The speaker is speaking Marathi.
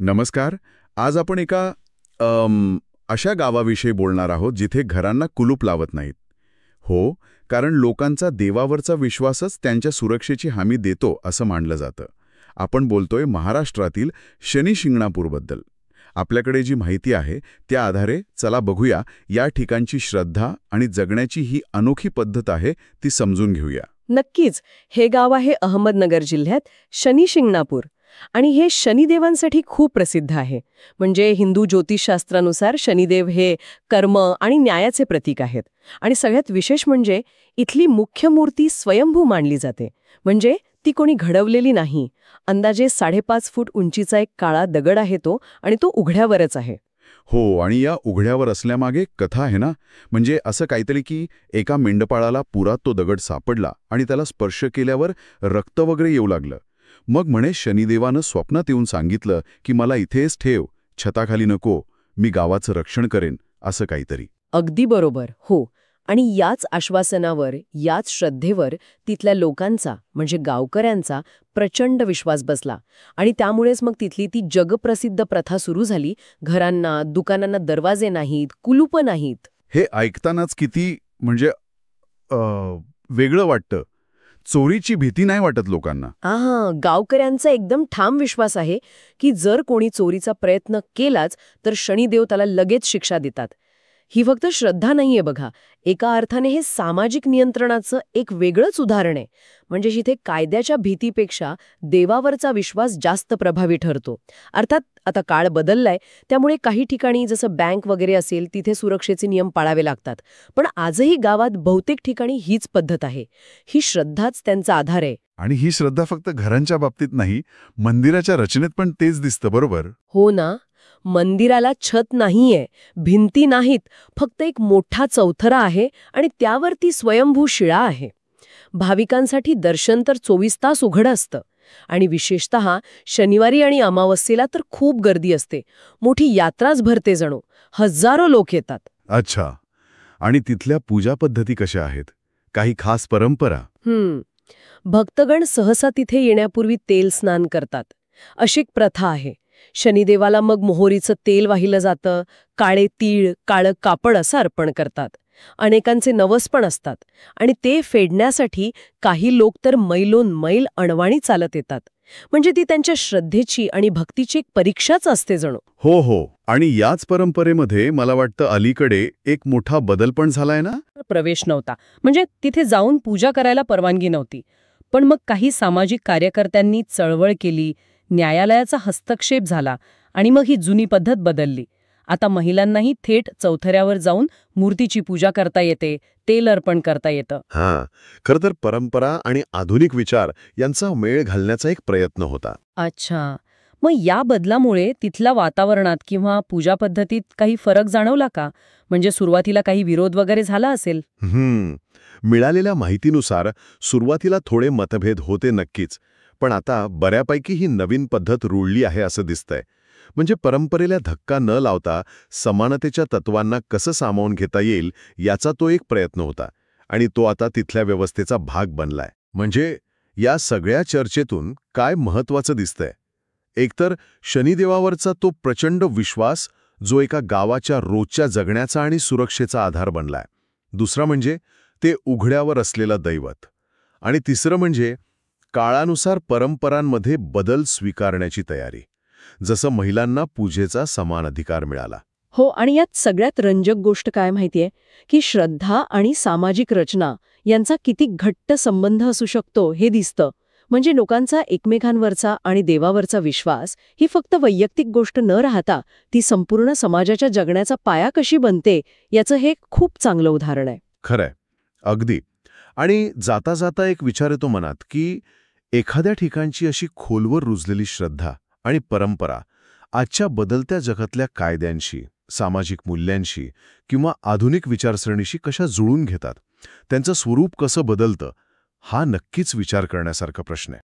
नमस्कार. आज आपण एका अशा गावाविषयी बोलणार आहोत जिथे घरांना कुलूप लावत नाहीत. हो, कारण लोकांचा देवावरचा विश्वासच त्यांच्या सुरक्षेची हमी देतो असं मानलं जातं. आपण बोलतोय महाराष्ट्रातील शनी शिंगणापूरबद्दल. आपल्याकडे जी माहिती आहे त्या आधारे चला बघूया या ठिकाणची श्रद्धा आणि जगण्याची ही अनोखी पद्धत आहे ती समजून घेऊया. नक्कीच. हे गाव आहे अहमदनगर जिल्ह्यात शनी शिंगणापूर आणि हे शनिदेवांसाठी खूप प्रसिद्ध आहे. म्हणजे हिंदू ज्योतिषशास्त्रानुसार शनिदेव हे कर्म आणि न्यायाचे प्रतीक आहेत. आणि सगळ्यात विशेष म्हणजे इथली मुख्य मूर्ती स्वयंभू मानली जाते. म्हणजे ती कोणी घडवलेली नाही. अंदाजे 5.5 फूट उंचीचा एक काळा दगड आहे तो, आणि तो उघड्यावरच आहे. हो, आणि या उघड्यावर असल्यामागे कथा आहे ना. म्हणजे असं काहीतरी की एका मेंढपाळाला पुरात तो दगड सापडला आणि त्याला स्पर्श केल्यावर रक्त वगैरे येऊ लागलं. मग म्हणे शनिदेवानं स्वप्नात येऊन सांगितलं की मला इथेच ठेव, छताखाली नको, मी गावाचं रक्षण करेन, असं काहीतरी. अगदी बरोबर. हो. आणि याच आश्वासनावर, याच श्रद्धेवर तिथल्या लोकांचा म्हणजे गावकऱ्यांचा प्रचंड विश्वास बसला. आणि त्यामुळेच मग तिथली ती जगप्रसिद्ध प्रथा सुरू झाली. घरांना, दुकानांना दरवाजे नाहीत, कुलूपं नाहीत. हे ऐकतानाच किती म्हणजे वेगळं वाटतं. चोरीची भीती नाही वाटत लोकांना. गावकऱ्यांचा एकदम ठाम विश्वास आहे की जर कोणी चोरीचा प्रयत्न केलाच तर शनिदेव त्याला लगेच शिक्षा देतात. ही फक्त श्रद्धा नाहीये बघा, एका अर्थाने हे सामाजिक नियंत्रणाचं एक वेगळंच उदाहरण आहे. म्हणजे जिथे कायद्याच्या भीतीपेक्षा देवावरचा विश्वास जास्त प्रभावी ठरतो. अर्थात आता काळ बदललाय, त्यामुळे काही ठिकाणी जसं बँक वगैरे असेल तिथे सुरक्षेचे नियम पाळावे लागतात. पण आजही गावात बहुतेक ठिकाणी हीच पद्धत आहे. ही श्रद्धाच त्यांचा आधार आहे. आणि ही श्रद्धा फक्त घरांच्या बाबतीत नाही, मंदिराच्या रचनेत पण तेच दिसतं, बरोबर? हो ना. मंदिराला छत नाहीये, भिंती नाहीत, फक्त एक मोठा चौथरा आहे आणि त्यावरती स्वयंभू शिळा आहे. भाविकांसाठी दर्शन तर 24 तास उघडं असतं. आणि विशेषतः शनिवारी आणि अमावस्येला तर खूप गर्दी असते. मोठी यात्राच भरते जणू. हजारो लोक येतात. अच्छा. आणि तिथल्या पूजा पद्धती कशा आहेत? काही खास परंपरा? भक्तगण सहसा तिथे येण्यापूर्वी तेल स्नान करतात, अशी एक प्रथा आहे. शनिदेवाला मग मोहरीचं तेल वाहिलं जातं, काळे तीळ, काळं कापड असं अर्पण करतात. अनेकांचे नवस पण असतात आणि ते फेडण्यासाठी काही लोक तर मैलोन मैल अणवाणी चालत येतात. म्हणजे ती त्यांच्या श्रद्धेची आणि भक्तीची एक परीक्षाच असते जणू. हो हो. आणि याच परंपरेमध्ये मला वाटतं अलीकडे एक मोठा बदल पण झालाय ना. प्रवेश नव्हता, म्हणजे तिथे जाऊन पूजा करायला परवानगी नव्हती. पण मग काही सामाजिक कार्यकर्त्यांनी चळवळ केली, न्यायालयाचा हस्तक्षेप झाला आणि मग ही जुनी पद्धत बदलली. आता महिलांनाही थेट चौथऱ्यावर जाऊन मूर्तीची पूजा करता येते, तेल अर्पण करता येतं. खरं तर परंपरा आणि आधुनिक विचार यांचा मेळ घालण्याचा एक प्रयत्न होता. अच्छा. मग या बदलामुळे तिथल्या वातावरणात किंवा पूजा पद्धतीत काही फरक जाणवला का? म्हणजे सुरुवातीला काही विरोध वगैरे झाला असेल? मिळालेल्या माहितीनुसार सुरुवातीला थोडे मतभेद होते नक्कीच, पण आता बऱ्यापैकी ही नवीन पद्धत रुळली आहे असं दिसतंय. म्हणजे परंपरेला धक्का न लावता समानतेच्या तत्वांना कसं सामावून घेता येईल याचा तो एक प्रयत्न होता, आणि तो आता तिथल्या व्यवस्थेचा भाग बनलाय. म्हणजे या सगळ्या चर्चेतून काय महत्वाचं दिसतंय? एकतर शनिदेवावरचा तो प्रचंड विश्वास जो एका गावाच्या रोजच्या जगण्याचा आणि सुरक्षेचा आधार बनलाय. दुसरा म्हणजे ते उघड्यावर असलेलं दैवत. आणि तिसरं म्हणजे काळानुसार परंपरांमध्ये बदल स्वीकारण्याची तयारी. जसं महिलांना पूजेचा समान अधिकार मिळाला. हो. आणि यात सगळ्यात रंजक गोष्ट काय माहितीये, की श्रद्धा आणि सामाजिक रचना यांचा किती घट्ट संबंध असू शकतो हे दिसतं. म्हणजे लोकांचा एकमेकांवरचा आणि देवावरचा विश्वास ही फक्त वैयक्तिक गोष्ट न राहता ती संपूर्ण समाजाच्या जगण्याचा पाया कशी बनते याचं हे खूप चांगलं उदाहरण आहे. खरंय, अगदी. आणि जाता जाता एक विचार येतो मनात की एखाद्या ठिकाणची अशी खोलवर रुजलेली श्रद्धा आणि परंपरा आजच्या बदलत्या जगातल्या कायद्यांशी, सामाजिक मूल्यांशी किंवा आधुनिक विचारसरणीशी कशा जुळून घेतात, त्यांचं स्वरूप कसं बदलतं, हा नक्कीच विचार करण्यासारखा प्रश्न आहे.